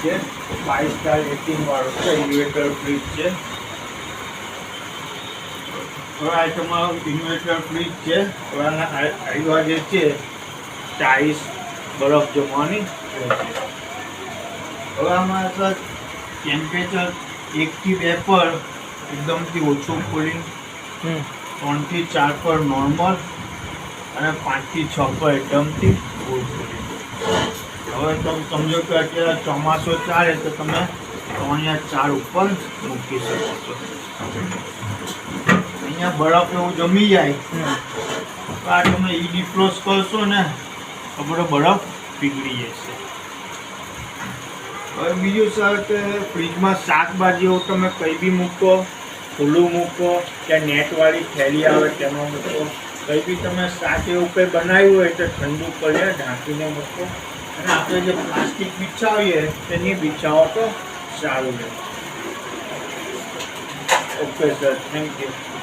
છે 5 star rating વાળું છે, ઇન્વર્ટર ફ્રીજ છે। હવે આ તમારું ઇન્વર્ટર ફ્રીજ છે। હવે આવ્યા જે છે 40 બરફ જમવાની રહેશે। હવે આમાં સર ટેમ્પરેચર 1 થી 2 પર એકદમથી ઓછું કુલિંગ, 3 થી 4 પર નોર્મલ અને 5 થી 6 પર એકદમથી ફૂલ કુલિંગ। હવે તમે સમજો કે અત્યારે ચોમાસું ચાલે તો તમે 3 યા 4 ઉપર મૂકી શકો છો। અહીંયા બરફ એવું જમી જાય તો આ તમે ડિફ્રોસ્ટ કરશો ને તો બધો બરફ પીગળી જશે। હવે બીજું સર કે ફ્રીજમાં શાકભાજી એવું તમે કંઈ બી મૂકો, ખુલ્લું મૂકો કે નેટવાળી થેલી આવે તેમાં મૂકો, કંઈ બી તમે શાક એવું કંઈ બનાવ્યું હોય તો ઠંડુ કરીને ઢાંકીને મૂકો। અને આપણે જે પ્લાસ્ટિક બિછાવીએ તે નહીં બિછાવો તો સારું રહે। Okay sir, thank you.